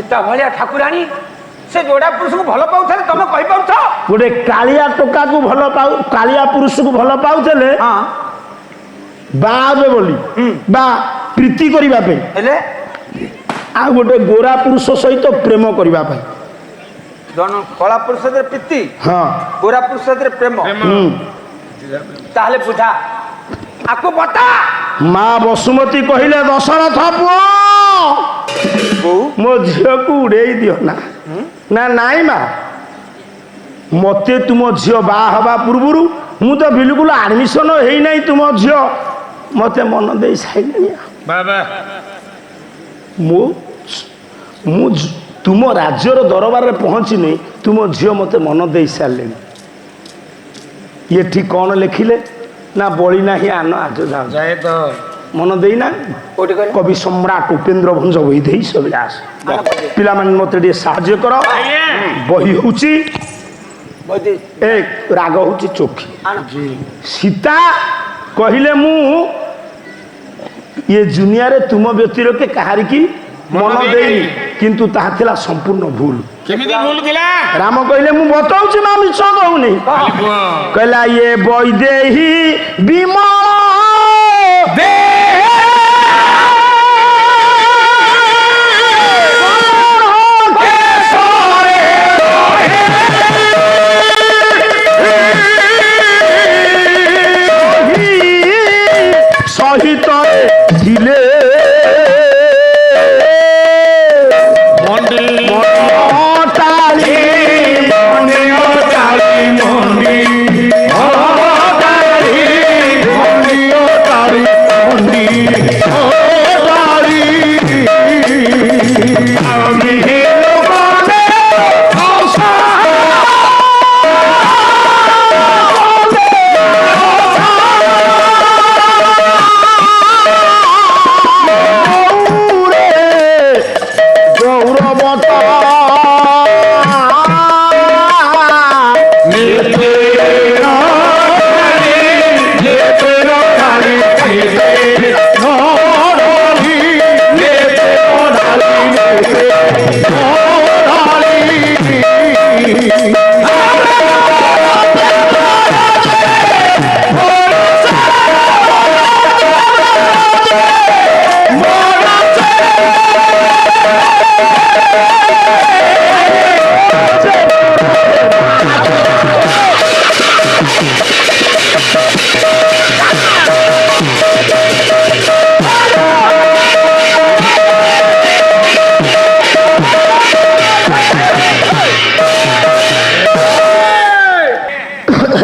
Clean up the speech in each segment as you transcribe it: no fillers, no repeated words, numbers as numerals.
सीता भाया ठाकुराणी से जोड़ा पुरुष को भल पाऊ तुम कही पाउछ गोटे कालिया टोका को भल पाऊ कालिया पुरुष को भल पाउले हाँ बाबे बोली बा प्रीति करिबा पे हेले आ गोटे गोरा पुरुष सहित प्रेम करिबा पे जन कला पुरुष से प्रीति हाँ गोरा पुरुष से प्रेम ताहले बुझा आपको बता माँ बसुमती कहले दशरथ पुओ मो झील को उड़े दियो ना ना नाई माँ मते तुम झील बाहा हवा पूर्व मु तो बिल्कुल एडमिशन हो नहीं तुम झील मते मन दे साइले बाबा मु तुम राज्यर दरबार में पहुँची नहीं तुम झील मते मन दे सारे ये ठीक कौन लिखिले ना बड़ी ना ही आन आज जाए तो मन देना कोठी कहले कवि सम्राट उपेन्द्र भंज बही दे सबलास पिला मन मते टे साहाय्य कर बही होची बोदी एक राग होची चोखी आन सीता कहले मु ये दुनिया रे तुम व्यक्तिर के कहारी की मन देनी किंतु ताहा थिला संपूर्ण भूल केमिति भूल थिला राम कहले मु बताउची मा मिछ कहूनी कहला ये वैदेही विमल दे सहित धिले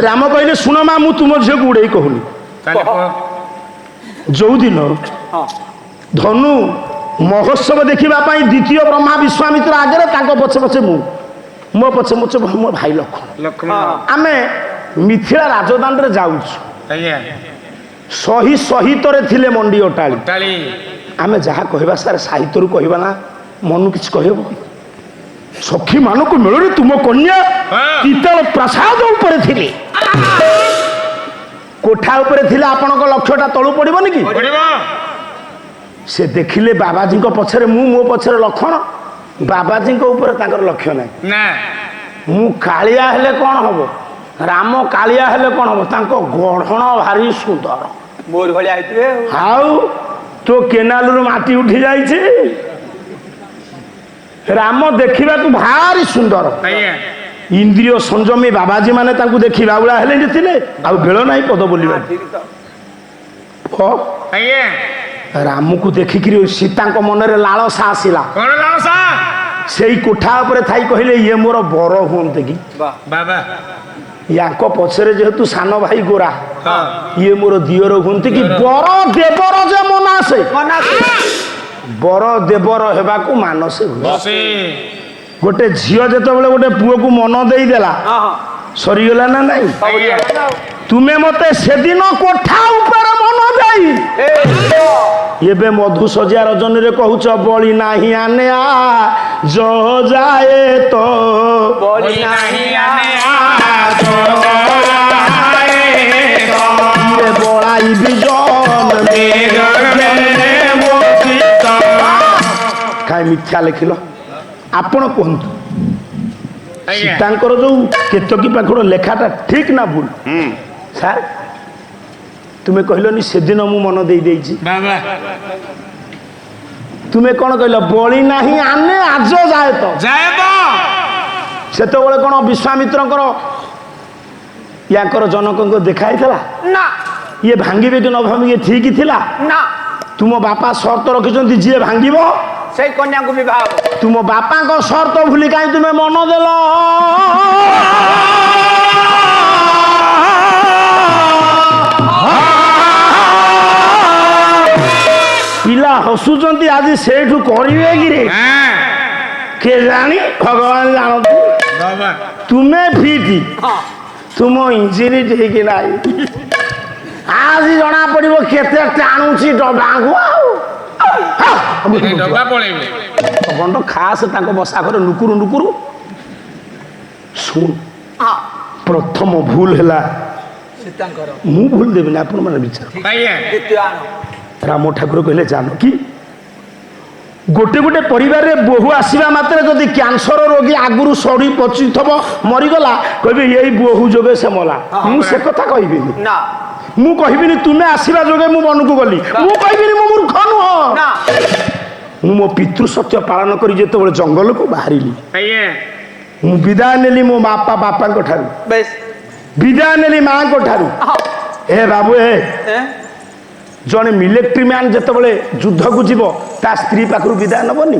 राम कहले सुन माँ मु तुम झील को उड़े कहूनी जो दिन धनु महोत्सव देखा द्वितीय ब्रह्मा विश्वामित्र आगे पछे पछे मो पछे पछे मो भाई लक्ष्मण आमे मिथिला राजदान रे जाऊँ सही सहित थिले मंडी अटाड़ी आमे जहाँ कहवा सारे साहित्य रू कहवा ना मनु किछ कहब सखी मानक मेल तुम कन्या तीतल प्रसाद उपरे थिले कोठा उपरे थिले आपनक लक्ष्यटा तळु पड़िबोनी कि से देखिले बाबाजी पछरे मो पछरे लक्षण बाबाजी ऊपर ताकर लक्ष्य नहीं मु कालिया हेले कौन हम राम कालिया हेले कौन हम तांको गढ़ण भारी सुंदर मोर भली आइतबे हाउ तो केनाल रु माटी उठी जाइछे राम देखा भारी सुंदर इंद्रिय संजमी बाबाजी माने तांको देखिबा बुला हेले थिले आ बेल नाही पद बोलिबा राम को देखिक सीता मन में लालसा आसला से कोठा पर थी कहले ये मोर बर हूँ कि बाबा या पछरे जेहेतु सान भाई गोरा ये मोर दियर हूँ कि बर देवर जे मनासे बर देवर होगा मानसे गोटे झील जो गोटे पुओ को मन देदेला सरीगला ना नहीं तुम्हें मते सेदिन कोठा ऊपर मन जाई ये मधु सजिया रजनी रे कहूच बड़ी नाही आने आ जो जाए तो बड़ी नहीं आने बड़ाई बिजन कहीं मिथ्या लिखिल ଆପଣ କୁହନ୍ତୁ ଆଜ୍ଞା ସୀତାଙ୍କର ଯୋଉ କେତକୀ ପାଖର ଲେଖାଟା ଠିକ ନା ଭୁଲ? ସାର୍ ତୁମେ କହିଲନି ସେଦିନ ମୁଁ ମନ ଦେଇଛି, ବାବା ତୁମେ କ'ଣ କହିଲ ବଳି ନାହିଁ ଆନେ ଆଜ ଯାଏ ତ। ଯାଏ ତ ସେତେବେଳେ କ'ଣ ବିଶ୍ୱାମିତ୍ରଙ୍କର ୟାଙ୍କର ଜନକଙ୍କ ଦେଖା ହେଇଥିଲା? ନା ଇଏ ଭାଙ୍ଗିବେ କି ନ ଭାଙ୍ଗିବେ ଠିକ ଥିଲା? ନା ତୁମ ବାପା ସର୍ତ୍ତ ରଖିଛନ୍ତି ଯିଏ ଭାଙ୍ଗିବ ସେଇ କନ୍ୟାକୁ ବିବାହ ହବ। ତୁମ ବାପାଙ୍କ ସର୍ତ୍ତ ଭୁଲି କାହିଁ ତୁମେ ମନ ଦେଲ? ପିଲା ହସୁଛନ୍ତି ଆଜି ସେଇଠୁ କରିବେ କିରେ କେ ଜାଣି ଭଗବାନ ଜାଣନ୍ତୁ। ବାବା ତୁମେ ଫିଟି ହଁ ତୁମ ଇଞ୍ଜିନ ଠିକ ନାହିଁ। ଆଜି ଜଣା ପଡିବ କେତେ ଟାଣୁଛି ଡବାଙ୍କୁ। ଏଇ ଡବା ପଳେଇବେ ଗଣ୍ଡ ଖାସ ତାଙ୍କ ବସା ଘରେ ନୁକୁରୁ ନୁକୁରୁ ଶୁଣ। ହଁ ପ୍ରଥମ ଭୁଲ ହେଲା, ସୀତାଙ୍କର ମୁଁ ଭୁଲ ଦେବିନି, ଆପଣ ମାନେ ବିଚାର। ଆଜ୍ଞା ଦ୍ୱିତୀୟ ଆଣ ରାମ ଠାକୁର କହିଲେ ଜାନକୀ, ଗୋଟେ ଗୋଟେ ପରିବାରରେ ବୋହୂ ଆସିବା ମାତ୍ରେ ଯଦି କ୍ୟାନ୍ସର ରୋଗୀ ଆଗରୁ ସଢି ପଚିଥବ ମରିଗଲା, କହିବେ ଏଇ ବୋହୂ ଯୋଗେ ସେ ମଲା। ମୁଁ ସେ କଥା କହିବିନି। ନା ମୁଁ କହିବିନି ତୁମେ ଆସିବା ଯୋଗେ ମୁଁ ବନକୁ ଗଲି। ମୁଁ କହିବିନି ମୁଁ ମୂର୍ଖ ନୁହଁ। ନା ମୁଁ ମୋ ପିତୃ ସତ୍ୟ ପାଳନ କରି ଯେତେବେଳେ ଜଙ୍ଗଲକୁ ବାହାରିଲି, ଆଜ୍ଞା ମୁଁ ବିଦାୟ ନେଲି ମୋ ବାପାଙ୍କ ଠାରୁ, ବେଶ ବିଦାୟ ନେଲି ମାଙ୍କ ଠାରୁ। ହଁ ଏ ବାବୁ ଜଣେ ମିଲିଟାରୀ ମ୍ୟାନ୍ ଯେତେବେଳେ ଯୁଦ୍ଧକୁ ଯିବ ତା ସ୍ତ୍ରୀ ପାଖରୁ ବିଦାୟ ନେବନି?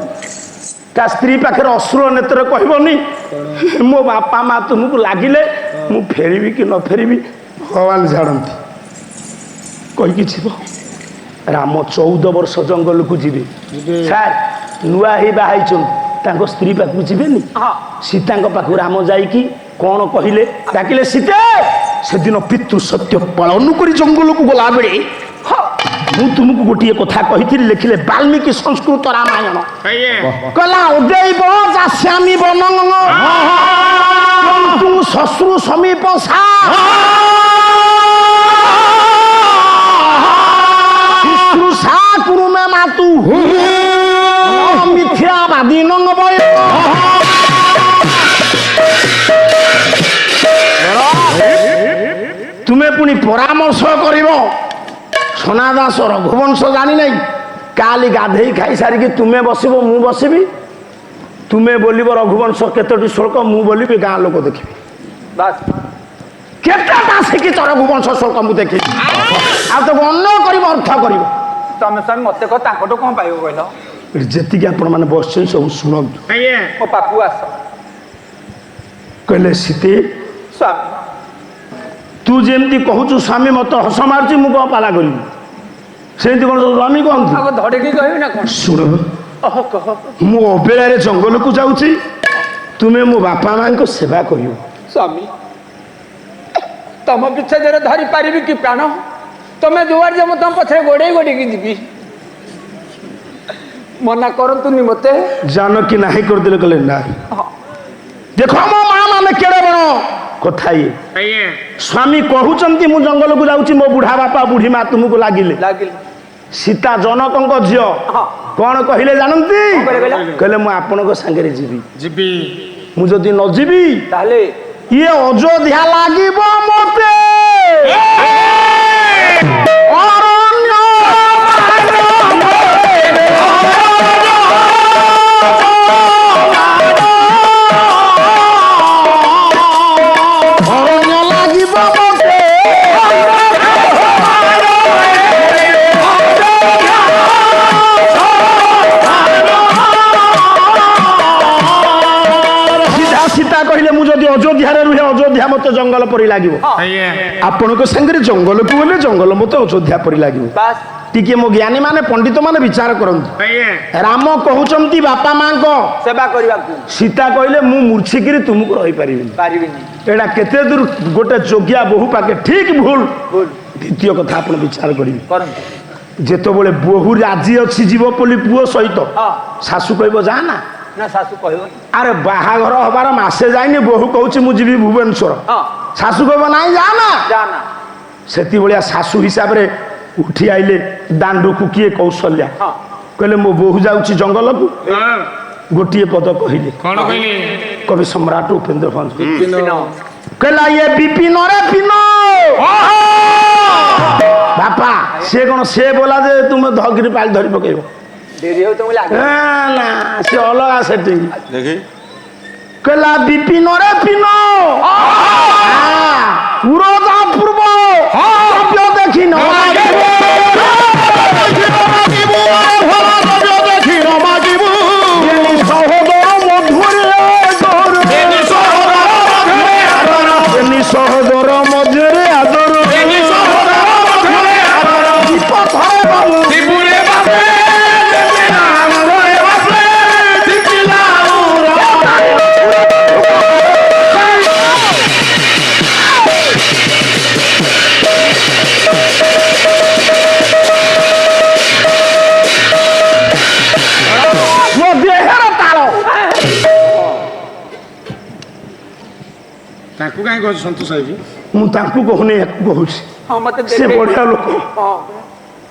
ତା ସ୍ତ୍ରୀ ପାଖରେ ଅଶ୍ରୁଳ ନେତ୍ରରେ କହିବନି ମୋ ବାପା ମା ତୁମକୁ ଲାଗିଲେ ମୁଁ ଫେରିବି କି ନ ଫେରିବି ଭଗବାନ ଜାଣନ୍ତି କହିକି ଯିବ। ରାମ 14 ବର୍ଷ ଜଙ୍ଗଲକୁ ଯିବେ। ସାର୍ ନୂଆ ହେଇ ବାହା ହେଇଛନ୍ତି, ତାଙ୍କ ସ୍ତ୍ରୀ ପାଖକୁ ଯିବେନି? ହଁ ସୀତାଙ୍କ ପାଖକୁ ରାମ ଯାଇକି କ'ଣ କହିଲେ? ଡାକିଲେ ସୀତା। ସେଦିନ ପିତୃ ସତ୍ୟ ପାଳନ କରି ଜଙ୍ଗଲକୁ ଗଲାବେଳେ ମୁଁ ତୁମକୁ ଗୋଟିଏ କଥା କହିଥିଲି, ଲେଖିଲେ ବାଲ୍ମୀକି ସଂସ୍କୃତ ରାମାୟଣ। ଆଜ୍ଞା କହିଲା ଉଦୈବ ଯାସ୍ୟାମି ବନଂ ତୁ ଶଶ୍ରୁ ସମୀପ ସା ଶୁଶ୍ରୂଷା କୁରୁ ମେ ମାତୁ ମିଥ୍ୟାବାଦୀ ନଙ୍ଗ ବୟ। ତୁମେ ପୁଣି ପରାମର୍ଶ କରିବ ସନାଦାସ ରଘୁବଂଶ ଜାଣି ନାହିଁ। କାଲି ଗାଧେଇ ଖାଇସାରିକି ତୁମେ ବସିବ ମୁଁ ବସିବି, ତୁମେ ବୋଲିବ ରଘୁବଂଶ କେତୋଟି ଶ୍ଲୋକ, ମୁଁ ବୋଲିବି ଗାଁ ଲୋକ ଦେଖିବି। ବାସ୍ କେତେଟା ଶିଖିଛ ରଘୁବଂଶ ଶ୍ଲୋକ ମୁଁ ଦେଖିବି। ଆଉ ତ ଅନ୍ୟ କରିବ ଅର୍ଥ କରିବ। ତମେ ସ୍ୱାମୀ ମତେ କହ ତାଙ୍କଠୁ କ'ଣ ପାଇବ କହିଲ? ଯେତିକି ଆପଣମାନେ ବସିଛନ୍ତି ସବୁ ଶୁଣନ୍ତୁ। ଆଜ୍ଞା ମୋ ପାଖକୁ ଆସ। କହିଲେ ସୀତେ, ସ୍ୱାମୀ ତୁ ଯେମିତି କହୁଛୁ ସ୍ୱାମୀ ମତେ ହସ ମାରୁଛି, ମୁଁ କ'ଣ ପାଲା କରିବି? ସେମିତି କ'ଣ ସ୍ୱାମୀ କହନ୍ତି? ଆଗ ଧଡ଼ିକି କହିବି ନା କ'ଣ? ଶୁଣ, ଓହ କହ। ମୁଁ ଅବେଳାରେ ଜଙ୍ଗଲକୁ ଯାଉଛି, ତୁମେ ମୋ ବାପା ମାଙ୍କ ସେବା କରିବ। ସ୍ୱାମୀ ତମ ବିଚ୍ଛେଦରେ ଧରି ପାରିବି କି ପ୍ରାଣ? ତମେ ଯୁଆଡ଼େ ଯେ ମୁଁ ତମ ପଛରେ ଗୋଡ଼େଇ ଗୋଡ଼େଇକି ଯିବି। ମନା କରନ୍ତୁନି ମତେ। ଜାନକୀ ନାହିଁ କରିଦେଲେ, କହିଲେ ନା ଦେଖ ମୋ ମା ମାନେ କେଡ଼େ ବଡ଼ କଥା ଇଏ। ଆଜ୍ଞା ସ୍ୱାମୀ କହୁଛନ୍ତି ମୁଁ ଜଙ୍ଗଲକୁ ଯାଉଛି, ମୋ ବୁଢ଼ା ବାପା ବୁଢ଼ୀ ମା ତୁମକୁ ଲାଗିଲେ। ଲାଗିଲି ସୀତା ଜନକଙ୍କ ଝିଅ ହଁ କ'ଣ କହିଲେ ଜାଣନ୍ତି? କହିଲେ? କହିଲେ ମୁଁ ଆପଣଙ୍କ ସାଙ୍ଗରେ ଯିବି। ଯିବି ମୁଁ ଯଦି ନ ଯିବି ତାହେଲେ ଇଏ ଅଯୋଧ୍ୟା ଲାଗିବ ମତେ। କହିଲେ ମୁଁ ଯଦି ଅଯୋଧ୍ୟାରେ ରୁହେ, ଅଯୋଧ୍ୟା ମତେ ଜଙ୍ଗଲ ପରି ଲାଗିବ। ଆଜ୍ଞା ଆପଣଙ୍କ ସାଙ୍ଗରେ ଜଙ୍ଗଲକୁ ଗଲେ ଜଙ୍ଗଲ ମତେ ଅଯୋଧ୍ୟା ପରି ଲାଗିବ। ବାସ୍ ଟିକେ ମୋ ଜ୍ଞାନୀ ମାନେ ପଣ୍ଡିତ ମାନେ ବିଚାର କରନ୍ତୁ। ଆଜ୍ଞା ରାମ କହୁଛନ୍ତି ବାପା ମାଙ୍କ ସେବା କରିବାକୁ ସୀତା କହିଲେ ମୁଁ ମୂର୍ଚ୍ଛିକିରି ତୁମକୁ ରହିପାରିବିନି। ପାରିବିନି। ଏଇଟା କେତେ ଦୂର ଗୋଟେ ଯୋଗ୍ୟା ବୋହୂ ପାଖେ ଠିକ ଭୁଲ? ଭୁଲ ଦ୍ୱିତୀୟ କଥା ଆପଣ ବିଚାର କରିବେ। କରନ୍ତୁ। ଯେତେବେଳେ ବୋହୂ ରାଜି ଅଛି ଯିବ ବୋଲି ପୁଅ ସହିତ, ହଁ ଶାଶୁ କହିବ ଯା ନା? ନା ଶାଶୁ କହିବନି। ଆରେ ବାହାଘର ହବାର ମାସେ ଯାଇନି ବୋହୂ କହୁଛି ମୁଁ ଯିବି ଭୁବନେଶ୍ୱର, ହଁ ଶାଶୁ କହିବ ନାଇଁ ଯା ନା। ଯା ନା। ସେତିଭଳିଆ ଶାଶୁ ହିସାବରେ ଉଠି ଆଇଲେ ଦାଣ୍ଡକୁ କିଏ? କୌଶଲ୍ୟା। ହଁ କହିଲେ ମୋ ବୋହୂ ଯାଉଛି ଜଙ୍ଗଲକୁ, ହଁ ଗୋଟିଏ ପଦ କହିଲେ କଣ କହିଲେ କବି ସମ୍ରାଟ ଉପେନ୍ଦ୍ର ଭଞ୍ଜ ବିପିନ କହିଲା ଇଏ ବିପିନ ରେ ପିନ ବାପା ସେ କଣ ସେ ବୋଲା ଯେ ତୁମେ ଧଗିରି ପାଳି ଧରି ପକେଇବ ଡେରି ହଉ ତମକୁ ଲାଗେ ନା ସେ ଅଲଗା ସେଠି ଦେଖି କହିଲା ବିପିନ ରେ ପିନ ପୁରତା ପୂର୍ବ ଦ୍ରବ୍ୟ ଦେଖି ନ ସହୋଦର ମଧ୍ୟରେ ଆଦର ତାଙ୍କୁ କାହିଁ କହୁଛି ସନ୍ତୋଷ ସାହିବି ମୁଁ ତାଙ୍କୁ କହୁନି ୟାକୁ କହୁଛି ହଁ ମତେ ସେ ବଢିଆ ଲୋକ ହଁ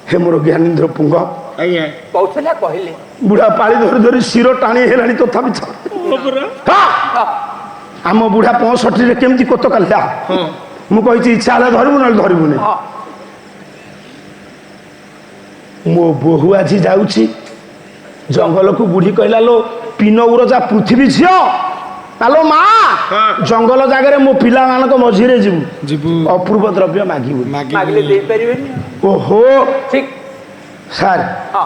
ହେ ମୋର ଜ୍ଞାନେନ୍ଦ୍ର ପୁଙ୍ଗ ଆଜ୍ଞା କହୁଥିଲା କହିଲେ ବୁଢା ପାଳି ଧରି ଧରି ଶିର ଟାଣି ହେଲାଣି ତଥାପି ଛାଡ଼। ହଁ। ଆମ ବୁଢା 65ରେ କେମିତି କୋତ କାଲିଲା ହଁ ମୁଁ କହିଛି ଇଚ୍ଛା ହେଲେ ଧରିବୁ ନହେଲେ ଧରିବୁନି ହଁ ମୋ ବୋହୂ ଆଜି ଯାଉଛି ଜଙ୍ଗଲକୁ ବୁଢୀ କହିଲା ଲୋ ପିନ ଉରଜା ପୃଥିବୀ ଝିଅ ଆଲୋ ମା ଜଙ୍ଗଲ ଜାଗାରେ ମୋ ପିଲାମାନଙ୍କ ମଝିରେ ଯିବୁ ଯିବୁ ଅପୂର୍ବ ଦ୍ରବ୍ୟ ମାଗିବୁ ମାଗିଲେ ଦେଇପାରିବେନି ଓହୋ ଠିକ ସାର୍ ହଁ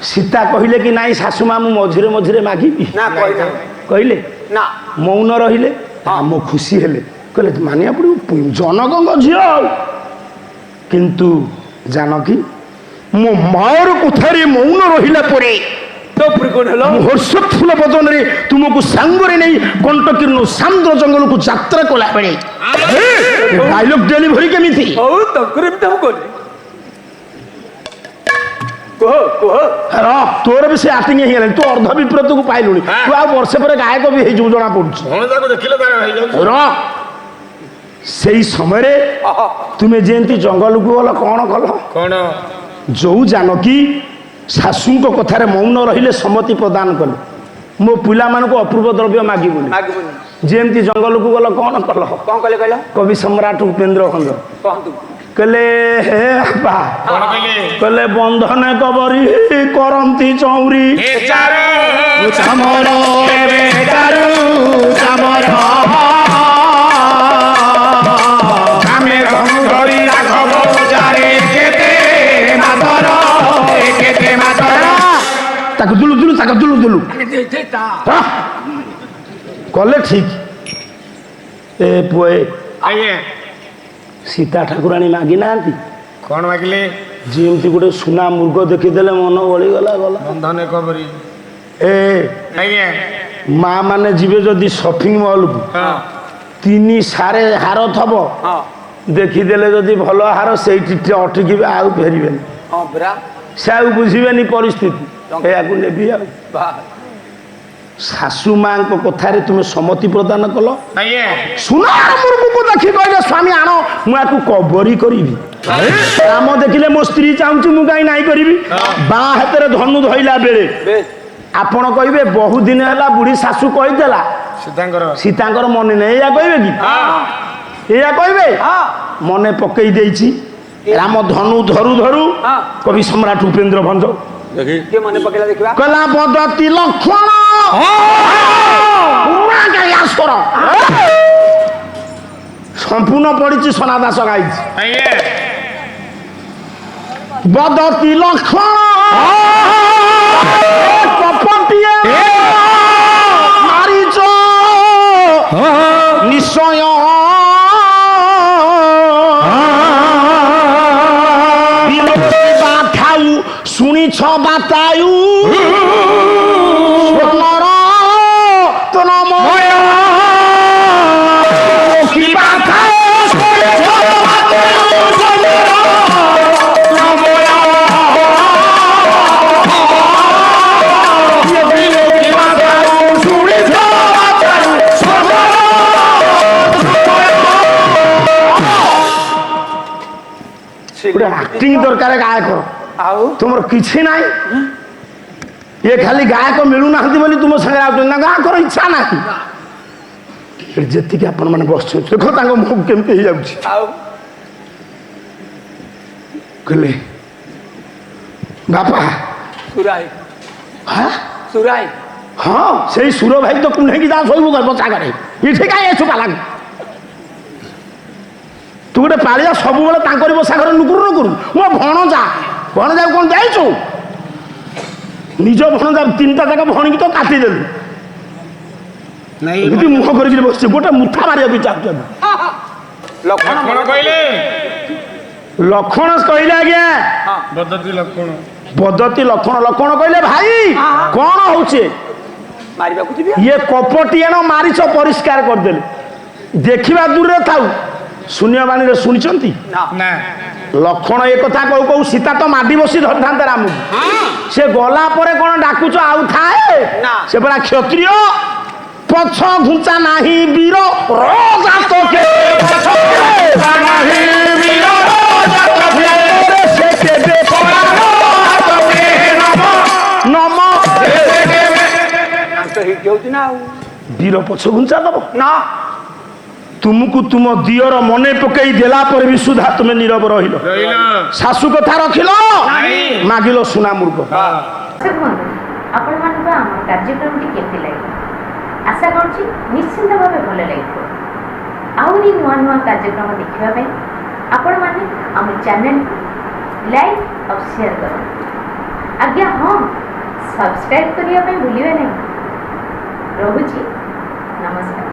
ସୀତା କହିଲେ କି ନାଇଁ ଶାଶୁ ମା ମୁଁ ମଝିରେ ମଝିରେ ମାଗିବି ନା କହିନା କହିଲେ ନା ମୌନ ରହିଲେ ଆମ ଖୁସି ହେଲେ କହିଲେ ମାନିବା ପଡ଼ିବ ଜନକଙ୍କ ଝିଅ ଆଉ କିନ୍ତୁ ଜାନକୀ ମୋ ମାର କଥାରେ ମୌନ ରହିଲା ପରେ তো প্রিকন হলো হর্ষোৎফুল্ল বদନରେ ତୁମକୁ ସାଙ୍ଗରେ ନେଇ କଣ୍ଟକୀର୍ଣ୍ଣ ସାନ୍ଦ୍ର ଜଙ୍ଗଲକୁ ଯାତ୍ରା କଲା ବେଳେ ଡାଇଲଗ ଡେଲିଭରି କେମିତି ହଉ ତକୁରେ ବି ତମକୁ କଲି କୁହ କୁହ ତୋର ବି ସେ ଆକ୍ଟିଂ ହେଇଗଲାଣି ତୁ ଅର୍ଦ୍ଧ ବିପ୍ରତକୁ ପାଇଲୁଣି ତୁ ଆଉ ବର୍ଷେ ପରେ ଗାୟକ ବି ହେଇଯିବୁ ଜଣା ପଡୁଛି ତାକୁ ଦେଖିଲେ ତାର ହେଇଯାଉଛି ସେଇ ସମୟରେ ତୁମେ ଯେମିତି ଜଙ୍ଗଲକୁ ଗଲ କଣ କଲ କଣ ଯୋଉ ଜାନକୀ ଶାଶୁଙ୍କ କଥାରେ ମୌନ ରହିଲେ ସମ୍ମତି ପ୍ରଦାନ କଲେ ମୋ ପିଲାମାନଙ୍କୁ ଅପୂର୍ବ ଦ୍ରବ୍ୟ ମାଗିବୁନି ମାଗିବୁନି ଯେମିତି ଜଙ୍ଗଲକୁ ଗଲ କଣ କଲ କଣ କଲେ କହିଲ କବି ସମ୍ରାଟ ଉପେନ୍ଦ୍ର ଭଞ୍ଜ କହନ୍ତୁ କହିଲେ ହେ ବାପା କଣ କହିଲେ କହିଲେ ବନ୍ଧନେ କବରୀ କରନ୍ତି ଚଉରୀ ଏ ଚାରୁ ଚାମର ଏବେ ଚାରୁ ଚାମର ଆମେ ଧରି ରାଘବ ଯାରେ କେତେ ମାତର କେତେ ମାତର ତାକୁ ଦୁଲୁ ଦୁଲୁ ତାକୁ ଦୁଲୁ ଦୁଲୁ କଲେ ଠିକ ଏ ପୁଅ ଆଜ୍ଞା ସୀତା ଠାକୁରାଣୀ ମାଗି ନାହାନ୍ତି କଣ ମାଗିଲେ ଯେମିତି ଗୋଟେ ସୁନା ମୃଗ ଦେଖିଦେଲେ ମନ ବଳିଗଲା ଗଲା ବନ୍ଧନ କବରୀ ଏ ଆଜ୍ଞା ମା ମାନେ ଯିବେ ଯଦି ସପିଂ ମଲକୁ ହଁ 3 ସାରେ ହାର ଥବ ହଁ ଦେଖିଦେଲେ ଯଦି ଭଲ ହାର ସେଇଠି ଅଟକିବେ ଆଉ ଫେରିବେନି ହଁ ପରା ସେ ଆଉ ବୁଝିବେନି ପରିସ୍ଥିତି ଏହାକୁ ନେବି ଆଉ ବାহ ଶାଶୁ ମାଙ୍କ କଥାରେ ତୁମେ ସମ୍ମତି ପ୍ରଦାନ କଲ ଆଜ୍ଞା ସୁନାର ମୃଗକୁ ଦେଖି କହିଲେ ସ୍ୱାମୀ ଆଣ ମୁଁ ଆକୁ କବରୀ କରିବି ରାମ ଦେଖିଲେ ମୋ ସ୍ତ୍ରୀ ଚାହୁଁଛି ମୁଁ କାହିଁ ନାଇଁ କରିବି ବାଁ ହାତରେ ଧନୁ ଧଇଲା ବେଳେ ବେଶ ଆପଣ କହିବେ ବହୁ ଦିନ ହେଲା ବୁଢୀ ଶାଶୁ କହିଦେଲା ସୀତାଙ୍କର ସୀତାଙ୍କର ମନେ ନାହିଁ ଏଇଆ କହିବେ କି ଏଇଆ କହିବେ ହଁ ମନେ ପକେଇ ଦେଇଛି ରାମ ଧନୁ ଧରୁ ଧରୁ ହଁ କବି ସମ୍ରାଟ ଉପେନ୍ଦ୍ର ଭଞ୍ଜ କିଏ ମନେ ପକେଇଲା ଦେଖିବା କଲା ପଦତି ଲକ୍ଷଣ ସମ୍ପୂର୍ଣ୍ଣ ପଡିଛି ସନାଦାସ ଗାଇଛି ଆଜ୍ଞା ବଦତି ଲକ୍ଷଣ କପଟିଏ ମାରିଛ ନିଶ୍ଚୟ ବାଥାଉ ଶୁଣିଛ ବାତାୟୁ ସ୍ୱର୍ଣ୍ଣର ତନମୟ କି ବାଥାଉ ଶୁଣିଛ ବାତାୟୁ ସ୍ୱର୍ଣ୍ଣର ତନମୟ କି ବାଥାଉ ଶୁଣିଛ ବାତାୟୁ ସ୍ୱର୍ଣ୍ଣର ଗୋଟେ ଆକ୍ଟିଂ ଦରକାର ଗାୟକ ଆଉ তোমার কিছু নাই ये खाली गायक मिलूना बोली तुम सागे आउट गाँकर इच्छा ना जी आपण मैंने बस देख मुख केमती हो जाऊँ कहले बापा सुराई हाँ सुराई हाँ से सुर भाई तो कुंडे की जा शोबू गर्भ सागर ये छुपा लग तू गोटे पालिया सब बसा घर नुकुर नुकुर मो भणजा भणजा कौन जाइछु निज भणजा 3टा जाक भणी की तो काटिदेलु नहीं एमती मुह कर बस गोटे मुठा मारिया भी चाहते लक्षण कौन कहले लक्षण कहले आज्ञा पद्धति लक्षण पद्धति लक्षण लक्षण कहले भाई कौन होचे मारिबा को जीबी ये कपटियान मारिच परिष्कार करदेले देखिबा दूर रे थाउ शून्यवाणी रे सुनिचंती ना लक्षण एक कथा कहू कहू सीता तो माडी बसी धरधांते राम से गला परे कौन डाकुच आउ थाए ना। से बड़ा क्षत्रिय पछ घुंचा नाही वीर रोजात के से केबे नम तो हिट जाउती ना वीर पछ घुंचा दब ना तुमको तुम दियर मने पकई देला पर भी सुधा तुम्हें नीरव रहिल रहिला शाशु कथा रखिल मागिल सुना मूर्ख आपण मानक आम कार्यक्रमटी केमती लगे आशा करुँच निश्चिंत भाव भल लगे आहरी नुआ नुआ कार्यक्रम देखा आपण मैंने आम चैनल लाइक और शेयर कर आज्ञा हाँ सब्सक्राइब करने भूलिए नहीं। रोची नमस्कार।